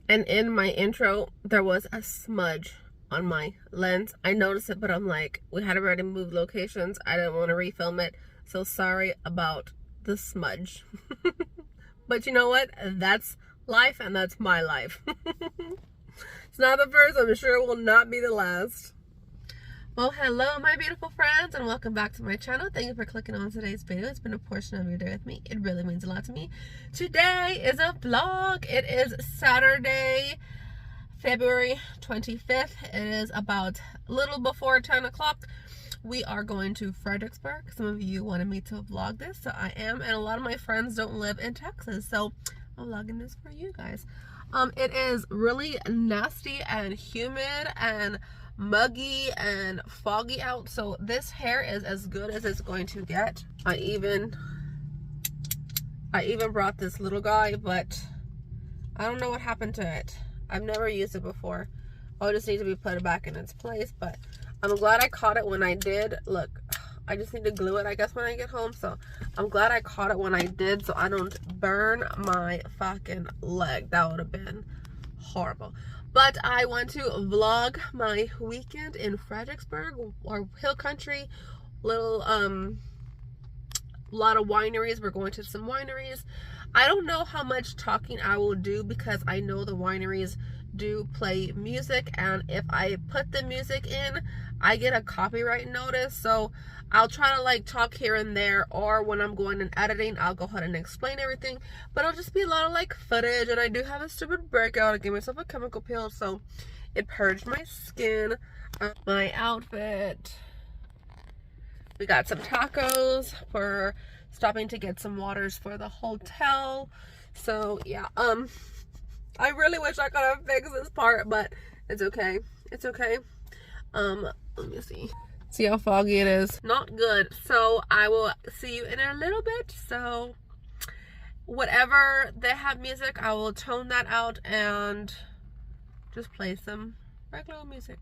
And in my intro, there was a smudge on my lens. I noticed it, but I'm like, we had already moved locations. I didn't want to refilm it. So sorry about the smudge. But you know what? That's life, and that's my life. It's not the first. I'm sure it will not be the last. Well, hello my beautiful friends, and welcome back to my channel. Thank you for clicking on today's video. It's been a portion of your day with me. It really means a lot to me. Today is a vlog. It is Saturday, February 25th. It is about a little before 10 o'clock. We are going to Fredericksburg. Some of you wanted me to vlog this, so I am. And a lot of my friends don't live in Texas, so I'm vlogging this for you guys. It is really nasty and humid and muggy and foggy out, so this hair is as good as it's going to get. I even brought this little guy, but I don't know what happened to it. I've never used it before. I'll just need to be put back in its place, but I'm glad I caught it when I did. Look, I just need to glue it, I guess, when I get home, so I'm glad I caught it when I did so I don't burn my fucking leg. That would have been horrible. But I want to vlog my weekend in Fredericksburg or Hillcountry. Little lot of wineries. We're going to some wineries. I don't know how much talking I will do because I know the wineries do play music, and if I put the music in, I get a copyright notice. So I'll try to like talk here and there, or when I'm going and editing, I'll go ahead and explain everything, but it'll just be a lot of like footage. And I do have a stupid breakout. I gave myself a chemical peel, so it purged my skin. My outfit, we got some tacos for stopping to get some waters for the hotel. So yeah, I really wish I could have fixed this part, but it's okay. It's okay. Let me see. See how foggy it is. Not good. So I will see you in a little bit. So whatever they have music, I will tone that out and just play some regular music.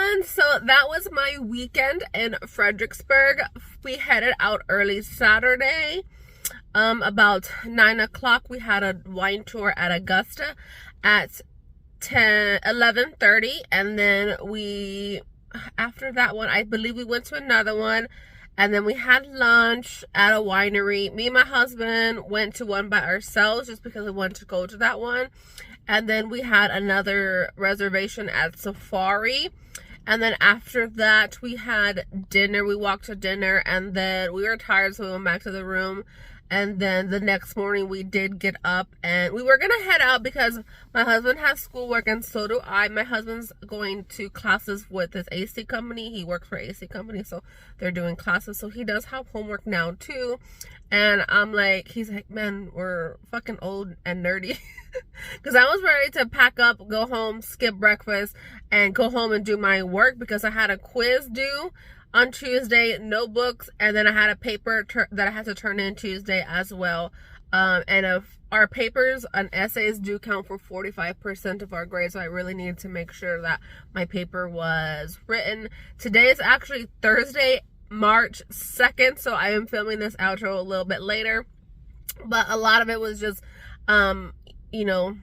And so that was my weekend in Fredericksburg. We headed out early Saturday. About 9 o'clock, we had a wine tour at Augusta at 11:30, and then after that one, I believe we went to another one, and then we had lunch at a winery. Me and my husband went to one by ourselves just because we wanted to go to that one, and then we had another reservation at Safari. And then after that, we had dinner. We walked to dinner, and then we were tired, so we went back to the room. And then the next morning, we did get up, and we were gonna head out because my husband has schoolwork, and so do I. My husband's going to classes with his AC company. He works for AC company, so they're doing classes. So he does have homework now too. And I'm like, he's like, man, we're fucking old and nerdy. Because I was ready to pack up, go home, skip breakfast, and go home and do my work because I had a quiz due on Tuesday, notebooks, and then I had a paper that I had to turn in Tuesday as well. And if our papers and essays do count for 45% of our grade, so I really needed to make sure that my paper was written. Today is actually Thursday, March 2nd, so I am filming this outro a little bit later. But a lot of it was just, you know,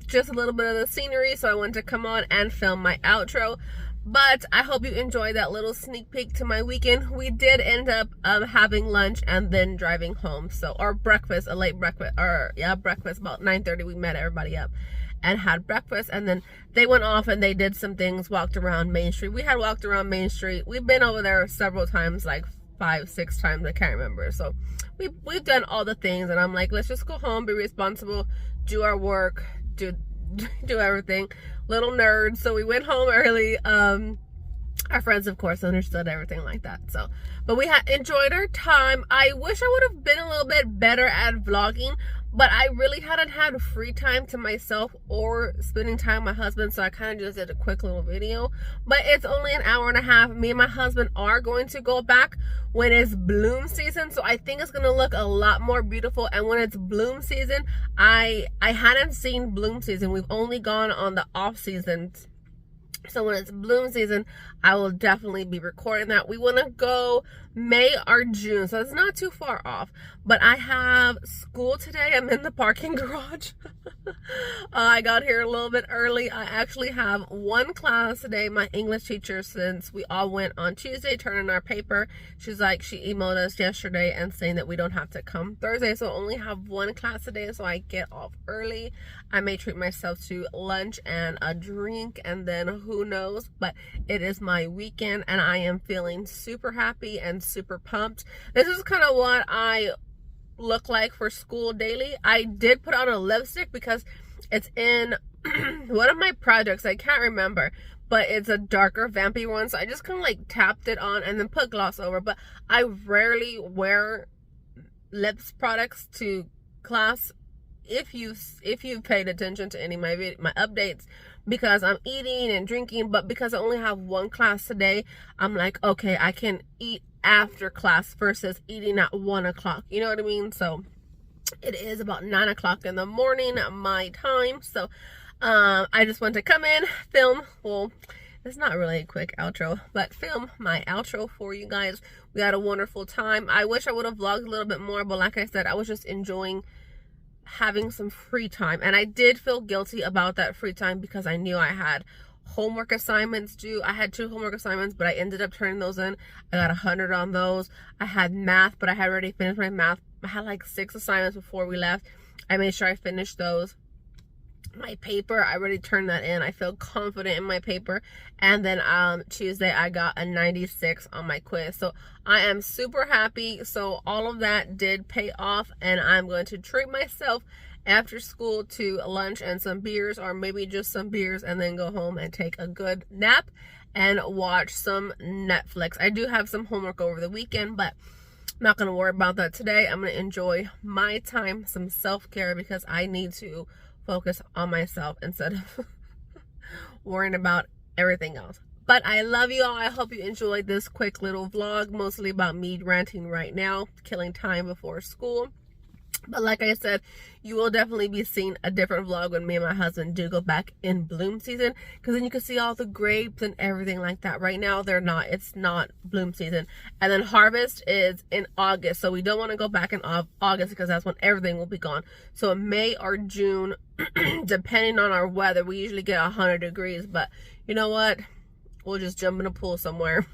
just a little bit of the scenery, so I wanted to come on and film my outro. But I hope you enjoyed that little sneak peek to my weekend. We did end up having lunch and then driving home, so, or breakfast, a late breakfast, or yeah, breakfast. About 9:30 we met everybody up and had breakfast, and then they went off and they did some things, walked around Main Street. We had walked around Main Street. We've been over there several times, like 5-6 times, I can't remember. So we've done all the things, and I'm like, let's just go home, be responsible, do our work, do everything. Little nerds. So we went home early. Our friends, of course, understood everything like that. So, but we had enjoyed our time. I wish I would have been a little bit better at vlogging, but I really hadn't had free time to myself or spending time with my husband, so I kind of just did a quick little video. But it's only an hour and a half. Me and my husband are going to go back when it's bloom season, so I think it's gonna look a lot more beautiful. And when it's bloom season, I hadn't seen bloom season. We've only gone on the off seasons. So when it's bloom season, I will definitely be recording that. We want to go May or June, so it's not too far off. But I have school today. I'm in the parking garage. I got here a little bit early. I actually have one class today. My English teacher, since we all went on Tuesday, turning our paper, she's like, she emailed us yesterday and saying that we don't have to come Thursday. So I only have one class today, so I get off early. I may treat myself to lunch and a drink, and then who knows. But it is my weekend, and I am feeling super happy and super pumped. This is kind of what I look like for school daily. I did put on a lipstick because it's in one of my projects. I can't remember, but it's a darker vampy one, so I just kind of like tapped it on and then put gloss over. But I rarely wear lips products to class. If you've paid attention to any of my updates, because I'm eating and drinking, but because I only have one class today, I'm like, okay, I can eat after class versus eating at 1 o'clock. You know what I mean? So it is about 9 o'clock in the morning, my time. So I just want to come in, film. Well, it's not really a quick outro, but film my outro for you guys. We had a wonderful time. I wish I would have vlogged a little bit more, but like I said, I was just enjoying having some free time, and I did feel guilty about that free time because I knew I had homework assignments due. I had 2 homework assignments, but I ended up turning those in. I got 100 on those. I had math, but I had already finished my math. I had like 6 assignments before we left. I made sure I finished those. My paper, I already turned that in. I feel confident in my paper. And then Tuesday I got a 96 on my quiz, so I am super happy. So all of that did pay off, and I'm going to treat myself after school to lunch and some beers, or maybe just some beers, and then go home and take a good nap and watch some Netflix. I do have some homework over the weekend, but I'm not going to worry about that today. I'm going to enjoy my time, some self-care, because I need to focus on myself instead of worrying about everything else. But I love you all. I hope you enjoyed this quick little vlog, mostly about me ranting right now, killing time before school. But like I said, you will definitely be seeing a different vlog when me and my husband do go back in bloom season, because then you can see all the grapes and everything like that. Right now, it's not bloom season. And then harvest is in August, so we don't want to go back in August because that's when everything will be gone. So in May or June, depending on our weather, we usually get 100 degrees, but you know what? We'll just jump in a pool somewhere.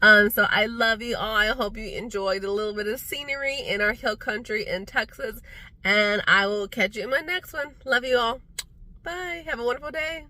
So I love you all. I hope you enjoyed a little bit of scenery in our hill country in Texas. And I will catch you in my next one. Love you all. Bye. Have a wonderful day.